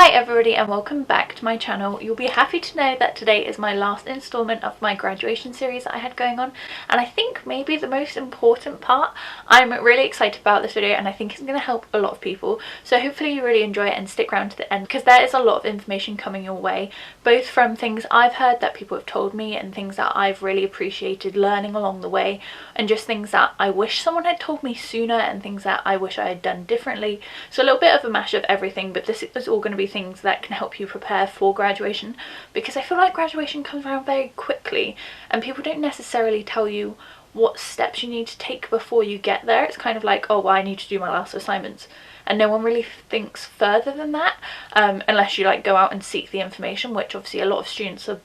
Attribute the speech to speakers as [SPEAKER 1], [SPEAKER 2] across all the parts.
[SPEAKER 1] Hi everybody and welcome back to my channel. You'll be happy to know that today is my last installment of my graduation series that I had going on, and I think maybe the most important part. I'm really excited about this video and I think it's going to help a lot of people, so hopefully you really enjoy it and stick around to the end, because there is a lot of information coming your way, both from things I've heard that people have told me and things that I've really appreciated learning along the way, and just things that I wish someone had told me sooner and things that I wish I had done differently. So a little bit of a mash of everything, but this is all going to be things that can help you prepare for graduation, because I feel like graduation comes around very quickly and people don't necessarily tell you what steps you need to take before you get there. It's kind of like, oh well, I need to do my last assignments, and no one really thinks further than that, unless you like go out and seek the information, which obviously a lot of students are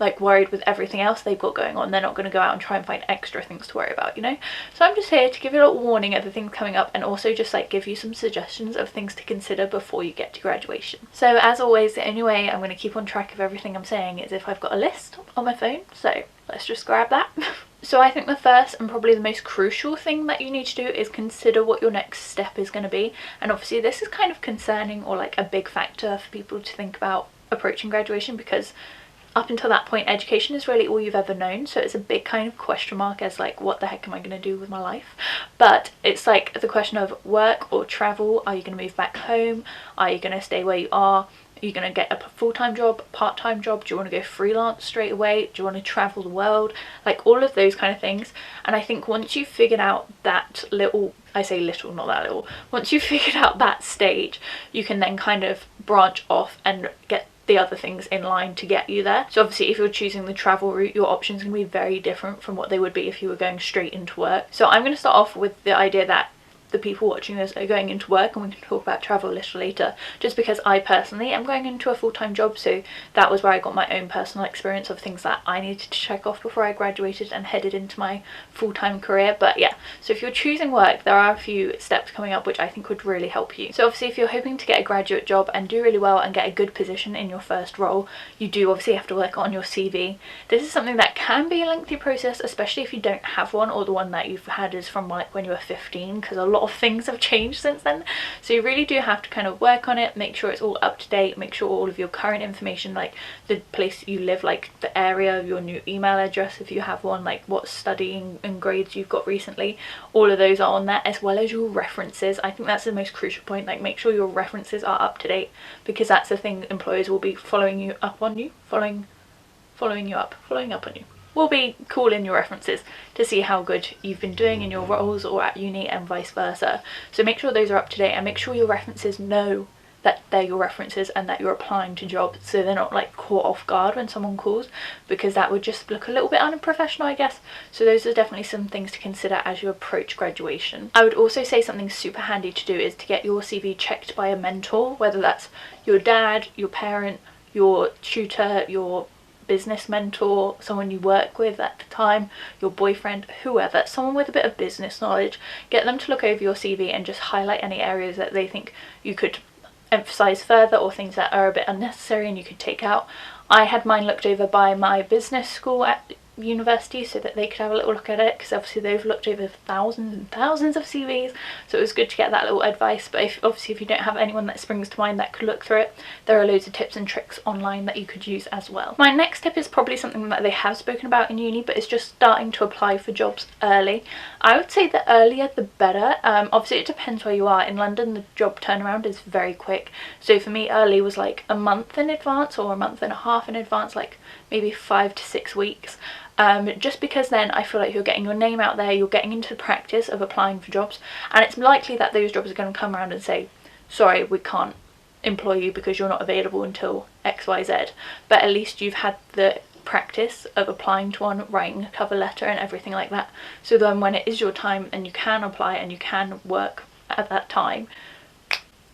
[SPEAKER 1] like worried with everything else they've got going on. They're not going to go out and try and find extra things to worry about, you know. So I'm just here to give you a little warning of the things coming up, and also just like give you some suggestions of things to consider before you get to graduation. So as always, the only way I'm going to keep on track of everything I'm saying is if I've got a list on my phone, so let's just grab that. So I think the first and probably the most crucial thing that you need to do is consider what your next step is going to be. And obviously this is kind of concerning, or like a big factor for people to think about approaching graduation, because up until that point education is really all you've ever known, so it's a big kind of question mark as like, what the heck am I going to do with my life? But it's like the question of work or travel. Are you going to move back home? Are you going to stay where you are? Are you going to get a full-time job, part-time job? Do you want to go freelance straight away? Do you want to travel the world? Like all of those kind of things. And I think once you've figured out that little, I say little, not that little, once you've figured out that stage, you can then kind of branch off and get the other things in line to get you there. So obviously if you're choosing the travel route, your options can be very different from what they would be if you were going straight into work. So I'm going to start off with the idea that the people watching this are going into work, and we can talk about travel a little later, just because I personally am going into a full-time job, so that was where I got my own personal experience of things that I needed to check off before I graduated and headed into my full-time career. But yeah, so if you're choosing work, there are a few steps coming up which I think would really help you. So obviously if you're hoping to get a graduate job and do really well and get a good position in your first role, you do obviously have to work on your CV. This is something that can be a lengthy process, especially if you don't have one, or the one that you've had is from like when you were 15, because a lot of things have changed since then. So you really do have to kind of work on it, make sure it's all up to date, make sure all of your current information, like the place you live, like the area, your new email address if you have one, like what studying and grades you've got recently, all of those are on there, as well as your references. I think that's the most crucial point. Like make sure your references are up to date, because that's the thing employers will be following up on you will be calling your references to see how good you've been doing in your roles or at uni, and vice versa. So make sure those are up to date, and make sure your references know that they're your references and that you're applying to jobs, so they're not like caught off guard when someone calls, because that would just look a little bit unprofessional, I guess. So those are definitely some things to consider as you approach graduation. I would also say something super handy to do is to get your CV checked by a mentor, whether that's your dad, your parent, your tutor, your business mentor, someone you work with at the time, your boyfriend, whoever, someone with a bit of business knowledge. Get them to look over your CV and just highlight any areas that they think you could emphasize further, or things that are a bit unnecessary and you could take out. I had mine looked over by my business school at university so that they could have a little look at it, because obviously they've looked over thousands and thousands of CVs, so it was good to get that little advice. But if you don't have anyone that springs to mind that could look through it, there are loads of tips and tricks online that you could use as well. My next tip is probably something that they have spoken about in uni, but it's just starting to apply for jobs early. I would say the earlier the better. Obviously it depends where you are. In London the job turnaround is very quick, so for me early was like a month in advance, or a month and a half in advance, like maybe 5 to 6 weeks. Just because then I feel like you're getting your name out there, you're getting into the practice of applying for jobs, and it's likely that those jobs are going to come around and say, sorry, we can't employ you because you're not available until XYZ, but at least you've had the practice of applying to one, writing a cover letter and everything like that, so then when it is your time and you can apply and you can work at that time,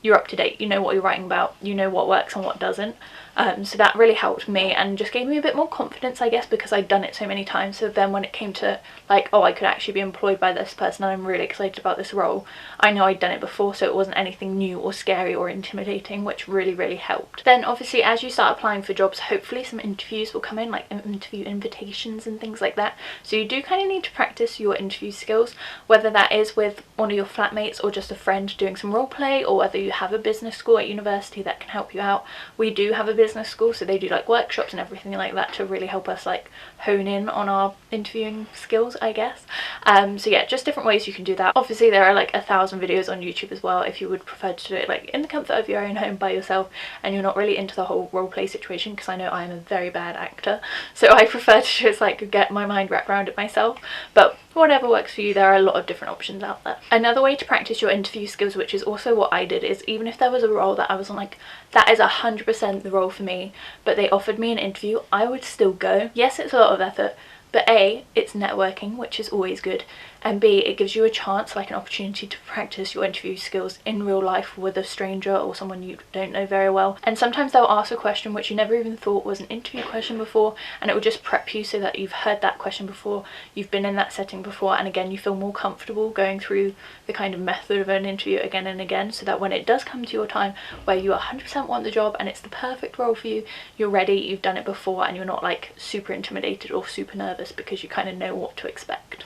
[SPEAKER 1] you're up to date, you know what you're writing about, you know what works and what doesn't. So that really helped me and just gave me a bit more confidence, I guess, because I'd done it so many times. So then when it came to like, oh, I could actually be employed by this person and I'm really excited about this role, I know I'd done it before, so it wasn't anything new or scary or intimidating, which really helped. Then obviously as you start applying for jobs, hopefully some interviews will come in, like interview invitations and things like that. So you do kind of need to practice your interview skills, whether that is with one of your flatmates or just a friend doing some role play, or whether you have a business school at university that can help you out. We do have a business school, so they do like workshops and everything like that to really help us like hone in on our interviewing skills, I guess. So yeah, just different ways you can do that. Obviously there are like 1,000 videos on YouTube as well if you would prefer to do it like in the comfort of your own home by yourself and you're not really into the whole role play situation, because I know I am a very bad actor, so I prefer to just like get my mind wrapped around it myself. But whatever works for you, there are a lot of different options out there. Another way to practice your interview skills, which is also what I did, is even if there was a role that I was like, that is 100% the role for me, but they offered me an interview, I would still go. Yes, it's a lot of effort, but A, it's networking, which is always good, and B, it gives you a chance, like an opportunity to practice your interview skills in real life with a stranger or someone you don't know very well. And sometimes they'll ask a question which you never even thought was an interview question before, and it will just prep you so that you've heard that question before, you've been in that setting before, and again you feel more comfortable going through the kind of method of an interview again and again, so that when it does come to your time where you 100% want the job and it's the perfect role for you, you're ready, you've done it before, and you're not like super intimidated or super nervous because you kind of know what to expect.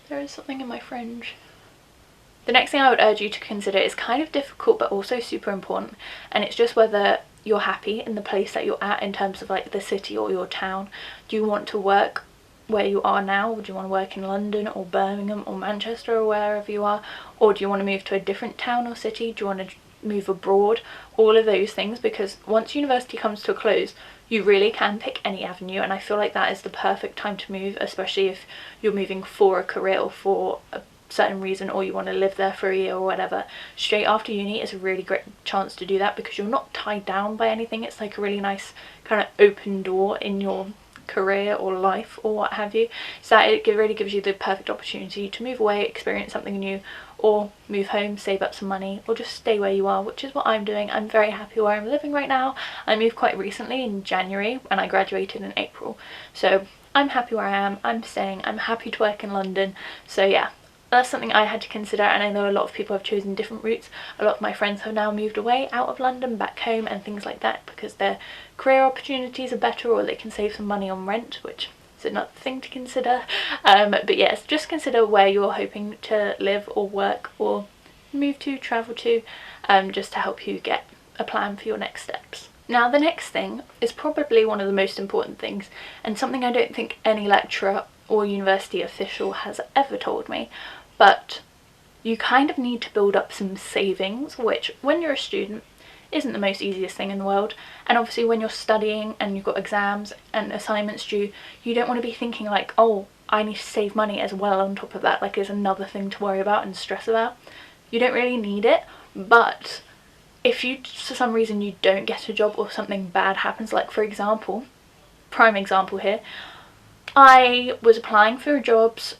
[SPEAKER 1] There is something in my fringe. The next thing I would urge you to consider is kind of difficult but also super important, and it's just whether you're happy in the place that you're at in terms of like the city or your town. Do you want to work where you are now, or do you want to work in London or Birmingham or Manchester or wherever you are, or do you want to move to a different town or city? Do you want to move abroad? All of those things, because once university comes to a close, you really can pick any avenue, and I feel like that is the perfect time to move, especially if you're moving for a career or for a certain reason, or you want to live there for a year or whatever. Straight after uni is a really great chance to do that because you're not tied down by anything. It's like a really nice kind of open door in your career or life or what have you, so that it really gives you the perfect opportunity to move away, experience something new, or move home, save up some money, or just stay where you are, which is what I'm doing. I'm very happy where I'm living right now. I moved quite recently in January and I graduated in April, so I'm happy where I am, I'm staying, I'm happy to work in London. So yeah, that's something I had to consider, and I know a lot of people have chosen different routes. A lot of my friends have now moved away out of London back home and things like that because their career opportunities are better, or they can save some money on rent, which is another thing to consider. But yes, just consider where you're hoping to live or work or move to, travel to, just to help you get a plan for your next steps. Now the next thing is probably one of the most important things, and something I don't think any lecturer or university official has ever told me, but you kind of need to build up some savings, which when you're a student isn't the most easiest thing in the world. And obviously when you're studying and you've got exams and assignments due, you don't want to be thinking like, oh, I need to save money as well on top of that, like there's another thing to worry about and stress about. You don't really need it, but if you, for some reason, you don't get a job or something bad happens, like for example, prime example here, I was applying for jobs,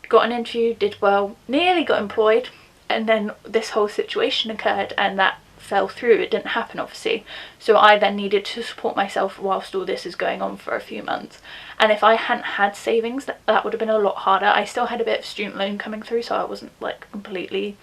[SPEAKER 1] got an interview, did well, nearly got employed, and then this whole situation occurred and that fell through. It didn't happen obviously, so I then needed to support myself whilst all this is going on for a few months. And if I hadn't had savings, that would have been a lot harder. I still had a bit of student loan coming through, so I wasn't like completely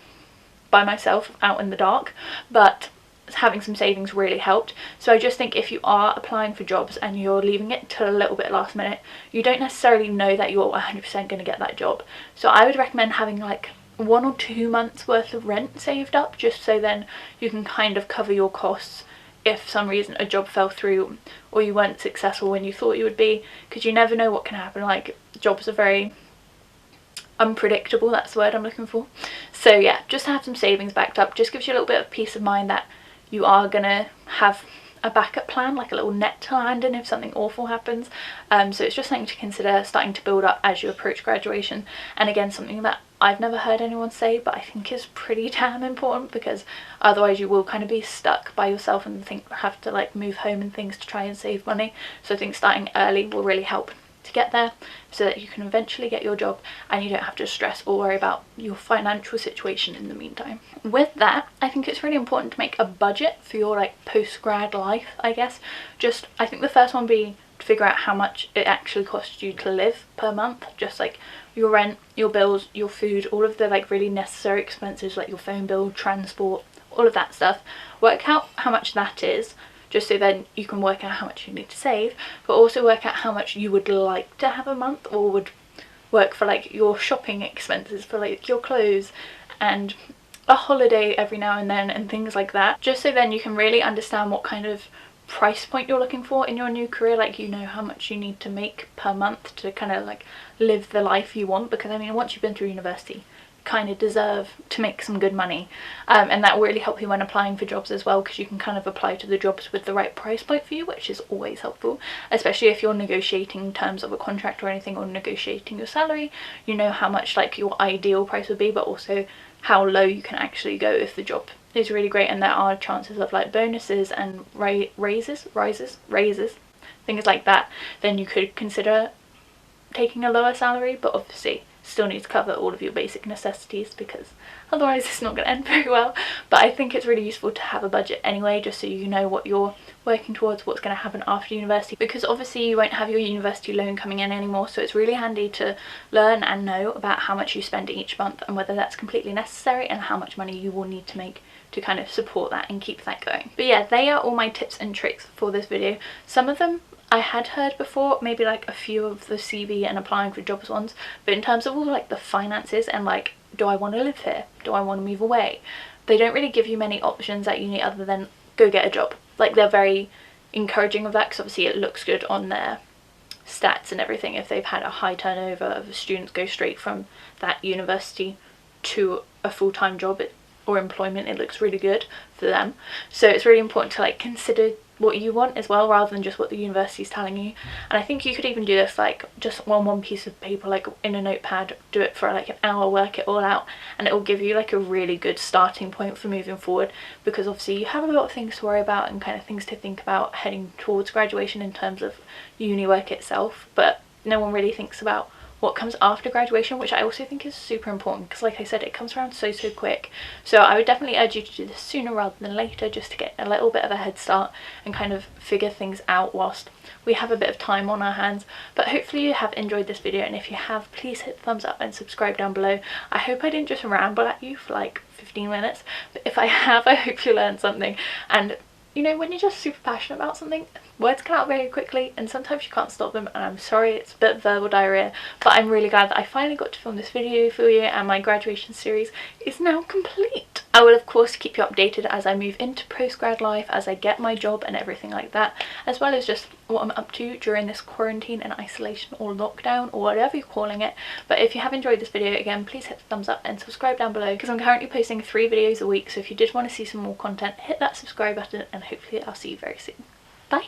[SPEAKER 1] by myself out in the dark, but having some savings really helped. So I just think if you are applying for jobs and you're leaving it till a little bit last minute, you don't necessarily know that you're 100% going to get that job. So I would recommend having like 1 or 2 months worth of rent saved up, just so then you can kind of cover your costs if for some reason a job fell through or you weren't successful when you thought you would be, because you never know what can happen. Like jobs are very unpredictable, that's the word I'm looking for. So yeah, just have some savings backed up, just gives you a little bit of peace of mind that you are gonna have a backup plan, like a little net to land in if something awful happens. So it's just something to consider starting to build up as you approach graduation. And again, something that I've never heard anyone say, but I think is pretty damn important, because otherwise you will kind of be stuck by yourself and have to like move home and things to try and save money. So I think starting early will really help to get there, so that you can eventually get your job and you don't have to stress or worry about your financial situation in the meantime. With that, I think it's really important to make a budget for your like post-grad life, I guess. I think the first one would be to figure out how much it actually costs you to live per month, just like your rent, your bills, your food, all of the like really necessary expenses like your phone bill, transport, all of that stuff. Work out how much that is, just so then you can work out how much you need to save, but also work out how much you would like to have a month, or would work for like your shopping expenses, for like your clothes and a holiday every now and then and things like that, just so then you can really understand what kind of price point you're looking for in your new career. Like, you know how much you need to make per month to kind of like live the life you want, because I mean, once you've been through university, you kind of deserve to make some good money, and that will really help you when applying for jobs as well, because you can kind of apply to the jobs with the right price point for you, which is always helpful, especially if you're negotiating terms of a contract or anything, or negotiating your salary. You know how much like your ideal price would be, but also how low you can actually go if the job is really great and there are chances of like bonuses and raises, things like that. Then you could consider taking a lower salary, but obviously still need to cover all of your basic necessities, because otherwise it's not going to end very well. But I think it's really useful to have a budget anyway, just so you know what you're working towards, what's going to happen after university, because obviously you won't have your university loan coming in anymore, so it's really handy to learn and know about how much you spend each month and whether that's completely necessary, and how much money you will need to make to kind of support that and keep that going. But yeah, they are all my tips and tricks for this video. Some of them I had heard before, maybe like a few of the CV and applying for jobs ones, but in terms of all like the finances and like, do I want to live here? Do I want to move away? They don't really give you many options at uni other than go get a job. Like, they're very encouraging of that, because obviously it looks good on their stats and everything if they've had a high turnover of students go straight from that university to a full-time job or employment. It looks really good for them. So it's really important to like consider what you want as well, rather than just what the university is telling you. And I think you could even do this like just on one piece of paper, like in a notepad, do it for like an hour, work it all out, and it will give you like a really good starting point for moving forward, because obviously you have a lot of things to worry about and kind of things to think about heading towards graduation in terms of uni work itself, but no one really thinks about what comes after graduation, which I also think is super important, because like I said, it comes around so quick. So I would definitely urge you to do this sooner rather than later, just to get a little bit of a head start and kind of figure things out whilst we have a bit of time on our hands. But hopefully you have enjoyed this video, and if you have, please hit the thumbs up and subscribe down below. I hope I didn't just ramble at you for like 15 minutes, but if I have, I hope you learned something. And you know, when you're just super passionate about something, words come out very quickly and sometimes you can't stop them, and I'm sorry, it's a bit of verbal diarrhea, but I'm really glad that I finally got to film this video for you, and my graduation series is now complete. I will of course keep you updated as I move into post-grad life, as I get my job and everything like that, as well as just what I'm up to during this quarantine and isolation or lockdown or whatever you're calling it. But if you have enjoyed this video, again, please hit the thumbs up and subscribe down below, because I'm currently posting 3 videos a week, so if you did want to see some more content, hit that subscribe button, and hopefully I'll see you very soon. Bye!